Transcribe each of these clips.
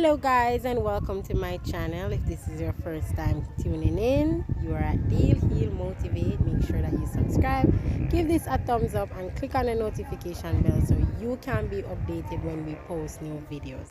Hello guys, and welcome to my channel. If this is your first time tuning in, you are at Deal Heal Motivate. Make sure that you subscribe, give this a thumbs up, and click on the notification bell so you can be updated when we post new videos.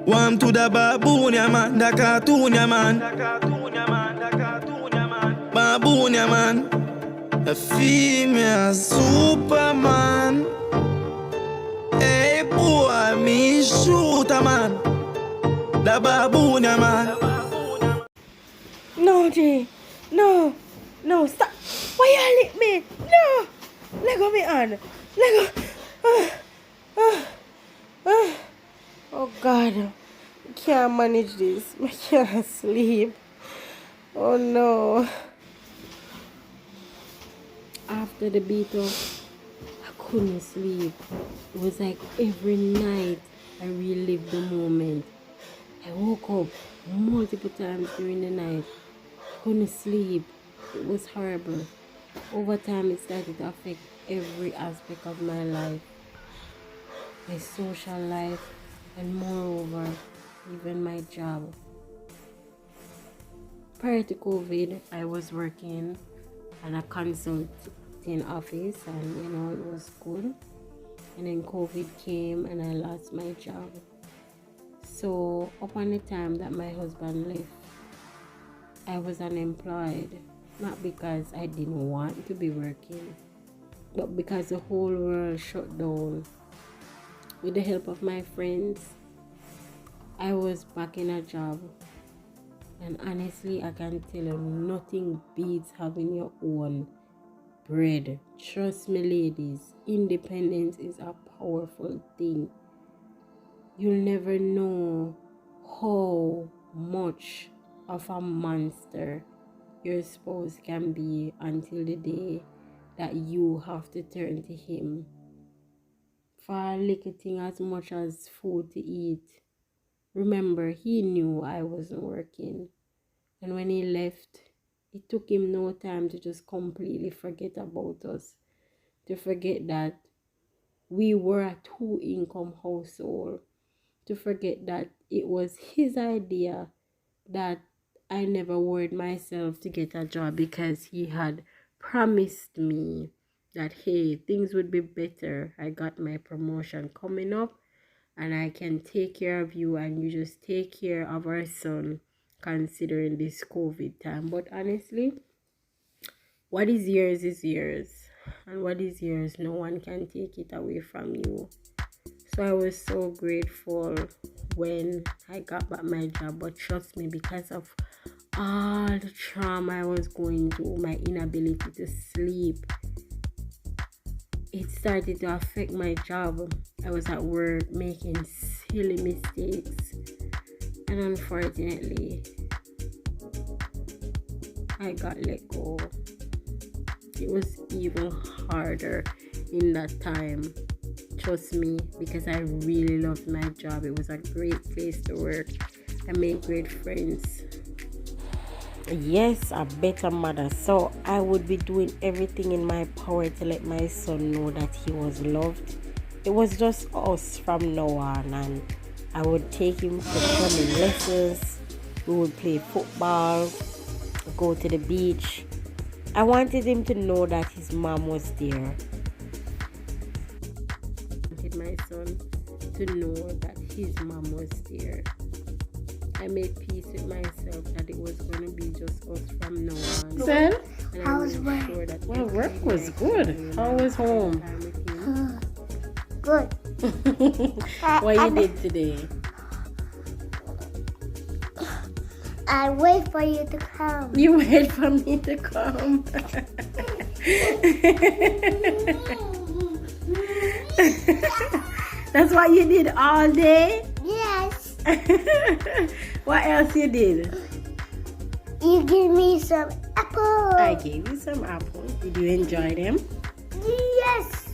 Warm to the baboon, ya man, the cartoon, ya man. Baboon, ya man. A female Superman. Hey boy, me shoot a man. The baboon, ya man. No, Jay. No, stop. Why you lick me? No. Let go me on. Let go. Oh God. I can't manage this. I can't sleep. Oh no. After the beat up, I couldn't sleep. It was like every night I relived the moment. I woke up multiple times during the night. Couldn't sleep. It was horrible. Over time, it started to affect every aspect of my life. My social life, and moreover, even my job. Prior to COVID, I was working at a consulting office, and it was good. And then COVID came and I lost my job. So upon the time that my husband left, I was unemployed. Not because I didn't want to be working, but because the whole world shut down. With the help of my friends, I was back in a job. And honestly, I can tell you, nothing beats having your own bread. Trust me, ladies, independence is a powerful thing. You'll never know how much of a monster your spouse can be until the day that you have to turn to him for a little thing as much as food to eat. Remember, he knew I wasn't working, and when he left, it took him no time to just completely forget about us, to forget that we were a two-income household, to forget that it was his idea that I never worried myself to get a job because he had promised me that, hey, things would be better. I got my promotion coming up and I can take care of you, and you just take care of our son considering this COVID time. But honestly, what is yours is yours, and what is yours, no one can take it away from you. So I was so grateful when I got back my job. But trust me, because of all the trauma I was going through, my inability to sleep, it started to affect my job. I was at work making silly mistakes, and unfortunately, I got let go. It was even harder in that time. Trust me, because I really loved my job. It was a great place to work. I made great friends. Yes, a better mother. So I would be doing everything in my power to let my son know that he was loved. It was just us from now on, and I would take him to swimming lessons. We would play football, go to the beach. I wanted him to know that his mom was there. My son to know that his mom was there. I made peace with myself that it was going to be just us from now on. Then, How was work? Sure that work was good. How was home? Good. What you did today? I wait for you to come. You wait for me to come. That's what you did all day? Yes. What else you did? You give me some apple. I gave you some apples. Did you enjoy them? Yes.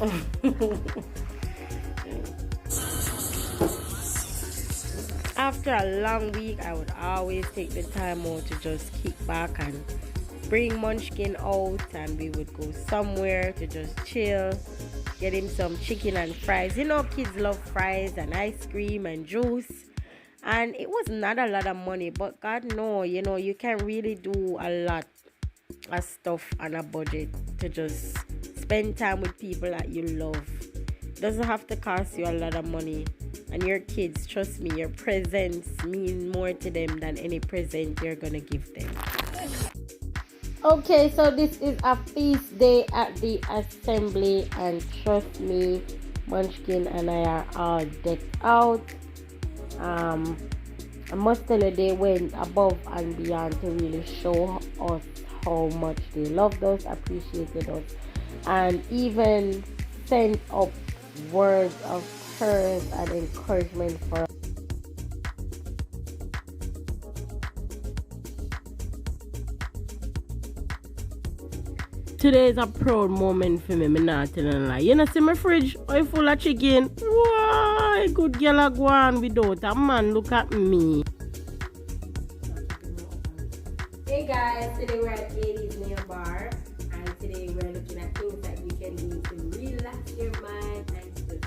After a long week, I would always take the time out to just kick back and bring Munchkin out, and we would go somewhere to just chill, get him some chicken and fries. You know, kids love fries and ice cream and juice. And it was not a lot of money, but God know, you know, you can really do a lot of stuff on a budget to just spend time with people that you love. It doesn't have to cost you a lot of money. And your kids, trust me, your presents mean more to them than any present you're gonna give them. Okay, so this is a feast day at the assembly, and trust me, Munchkin and I are all decked out. I must tell you, they went above and beyond to really show us how much they loved us, appreciated us, and even sent up words of courage and encouragement for us. Today is a proud moment for me, I'm not telling a lie. You know, see my fridge, I full of chicken. Why, good girl a go on without a man, look at me. Hey guys, today we're at 80's Nail Bar, and today we're looking at things that you can do to relax your mind and to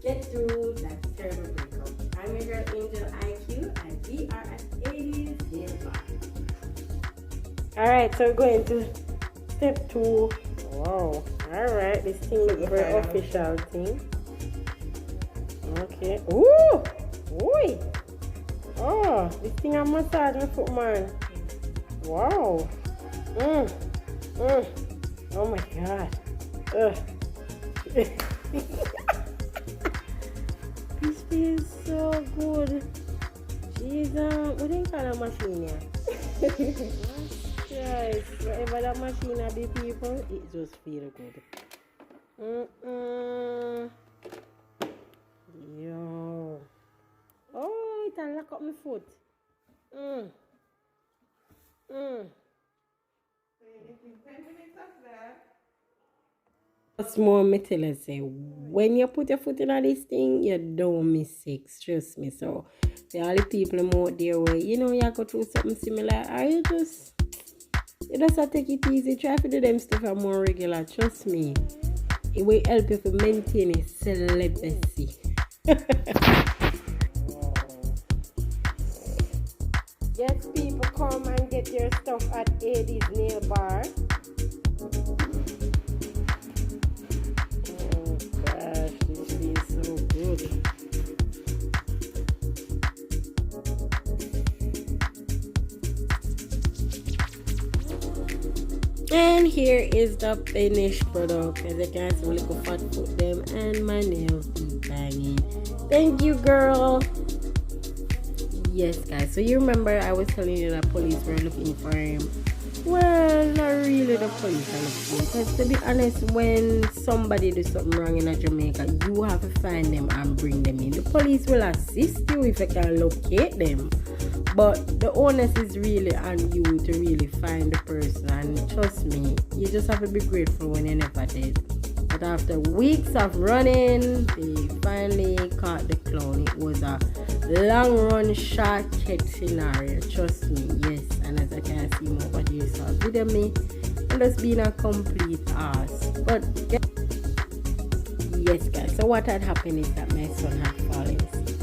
get through that terrible breakup. I'm your girl Angel IQ, and we are at 80's Nail Bar. Alright, so we're going to step 2. Wow. Alright, this thing looks very official thing. Okay. Ooh! Oi! Oh, this thing I'm massaging my foot, man. Wow. Oh my god. This feels so good. She's what do you call a machine here? Yes, whatever that machine be, people, it just feels good. Yo. Oh, it lock up my foot. What's more, me tell you, say, when you put your foot in this thing, you don't miss sex, trust me. So, the only people out there where, you know, you go through something similar, or you just have to take it easy, try to do them stuff more regular, trust me. It will help you to maintain a celibacy. Yes, people, come and get your stuff at 80's Nail Bar. Oh gosh, this feels so good. And here is the finished product. As you can see, little fat foot them and my nails be banging. Thank you, girl. Yes, guys. So you remember I was telling you that police were looking for him. Well, not really the police are looking. Because to be honest, when somebody does something wrong in Jamaica, you have to find them and bring them in. The police will assist you if you can locate them. But the onus is really on you to really find the person. And trust me, you just have to be grateful when you never did. But after weeks of running, they finally caught the clown. It was a long run, short catch scenario. Trust me, yes. And as I can see over there, so video me, and just being a complete ass. But yes, guys. So what had happened is that my son had fallen sick,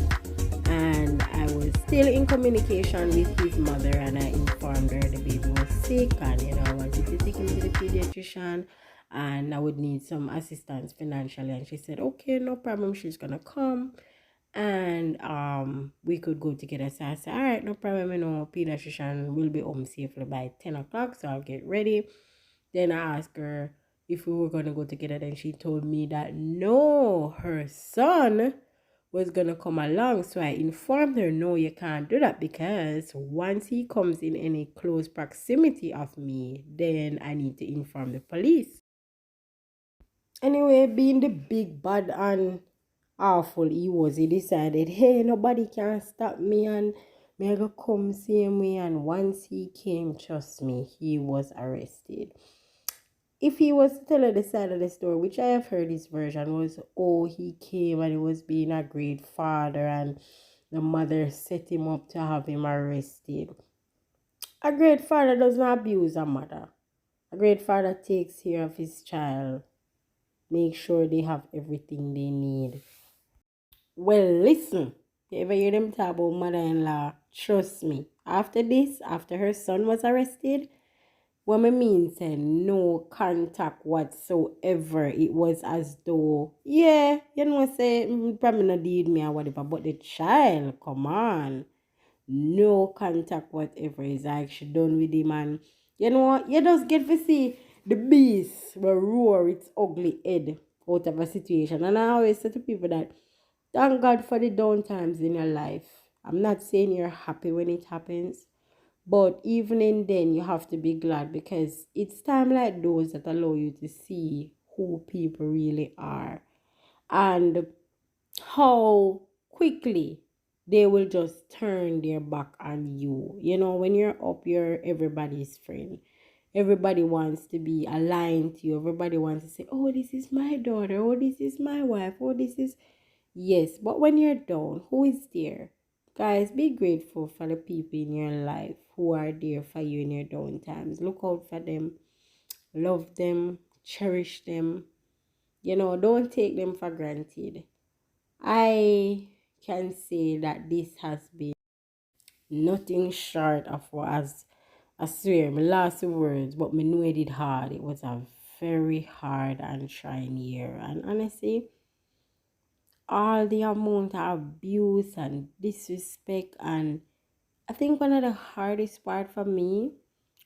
and I was still in communication with his mother, and I informed her the baby was sick, and you know I wanted to take him to the pediatrician, and I would need some assistance financially. And she said, okay, no problem, she's gonna come and we could go together. So I said, all right, no problem, you know, pediatrician will be home safely by 10 o'clock, so I'll get ready. Then I asked her if we were gonna go together. Then she told me that no, her son was gonna come along. So I informed her, no, you can't do that, because once he comes in any close proximity of me, then I need to inform the police. Anyway, being the big bad and awful he was, he decided, hey, nobody can stop me and me I go come same way. And once he came, trust me, he was arrested. If he was to tell her the side of the story, which I have heard his version was, oh, he came and he was being a great father and the mother set him up to have him arrested. A great father does not abuse a mother. A great father takes care of his child, make sure they have everything they need. Well, listen, you ever hear them talk about mother-in-law? Trust me, after this, after her son was arrested, what I mean say no contact whatsoever. It was as though, yeah, you know, say, probably not did me or whatever, but the child, come on. No contact whatever. It's like she done with him and you know what? You just get to see the beast will roar its ugly head out of a situation. And I always say to people that thank God for the down times in your life. I'm not saying you're happy when it happens, but even in then you have to be glad because it's time like those that allow you to see who people really are. And how quickly they will just turn their back on you. You know, when you're up, you're everybody's friend. Everybody wants to be aligned to you. Everybody wants to say, oh, this is my daughter. Oh, this is my wife. Oh, this is. Yes, but when you're down, who is there? Guys, be grateful for the people in your life who are there for you in your down times. Look out for them. Love them. Cherish them. You know, don't take them for granted. I can say that this has been nothing short of what I swear my last words, but me know it did hard. It was a very hard and trying year. And honestly, all the amount of abuse and disrespect, and I think one of the hardest part for me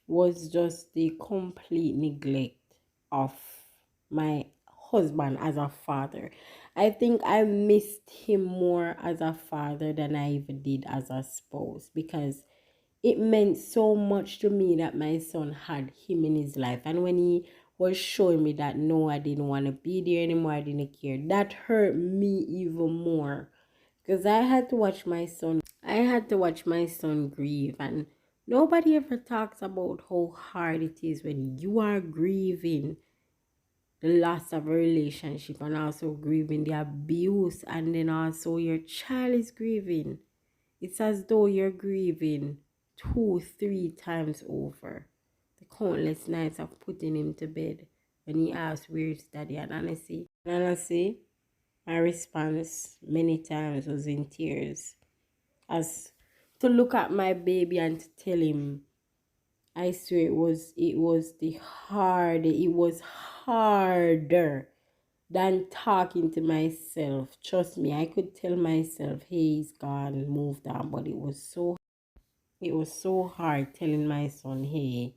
was just the complete neglect of my husband as a father. I think I missed him more as a father than I even did as a spouse because it meant so much to me that my son had him in his life. And when he was showing me that no, I didn't want to be there anymore, I didn't care, that hurt me even more because I had to watch my son. I had to watch my son grieve, and nobody ever talks about how hard it is when you are grieving the loss of a relationship and also grieving the abuse, and then also your child is grieving. It's as though you're grieving 2, 3 times over. The countless nights of putting him to bed when he asked where's daddy, and honestly, my response many times was in tears as to look at my baby and to tell him, I swear it was harder than talking to myself. Trust me, I could tell myself, hey, he's gone, moved on, but it was so hard telling my son, hey.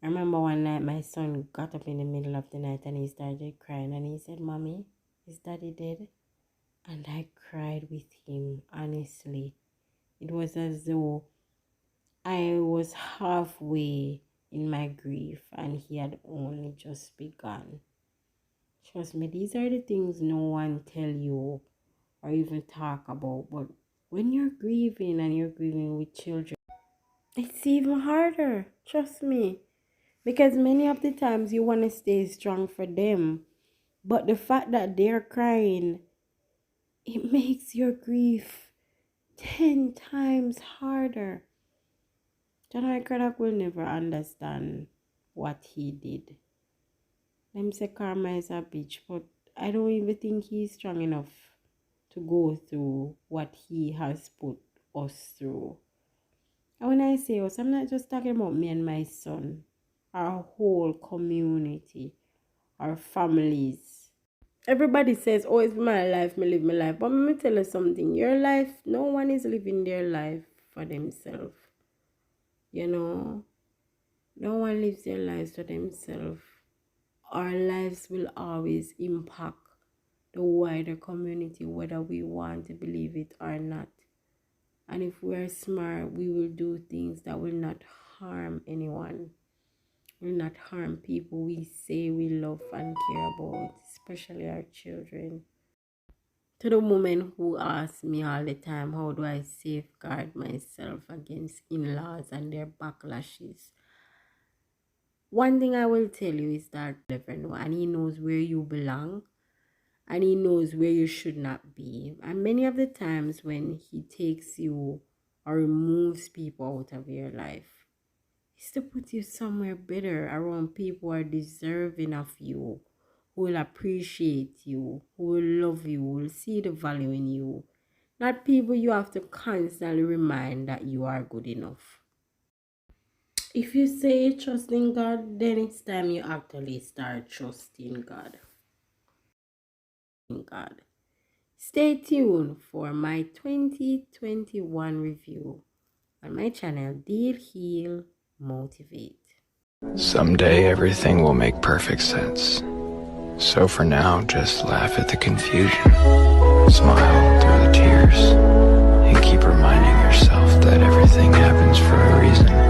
I remember one night my son got up in the middle of the night and he started crying and he said, Mommy, is daddy dead? And I cried with him, honestly. It was as though I was halfway in my grief and he had only just begun. Trust me, these are the things no one tell you or even talk about. But when you're grieving and you're grieving with children, it's even harder. Trust me. Because many of the times you want to stay strong for them. But the fact that they're crying, it makes your grief 10 times harder. John Craddock will never understand what he did. Them say karma is a bitch, but I don't even think he's strong enough to go through what he has put us through. And when I say us, I'm not just talking about me and my son, our whole community, our families. Everybody says, oh, it's my life, me live my life. But let me tell you something. Your life, no one is living their life for themselves. You know, no one lives their lives for themselves. Our lives will always impact the wider community, whether we want to believe it or not. And if we're smart, we will do things that will not harm anyone. will not harm people we say we love and care about, especially our children. To the women who ask me all the time, how do I safeguard myself against in-laws and their backlashes? One thing I will tell you is that never know, and he knows where you belong and he knows where you should not be. And many of the times when he takes you or removes people out of your life, is to put you somewhere better, around people who are deserving of you, who will appreciate you, who will love you, who will see the value in you. Not people you have to constantly remind that you are good enough. If you say trust in God, then it's time you actually start trusting God. Stay tuned for my 2021 review on my channel, Deal, Heal, Motivate. Someday everything will make perfect sense. So for now, just laugh at the confusion, smile through the tears, and keep reminding yourself that everything happens for a reason.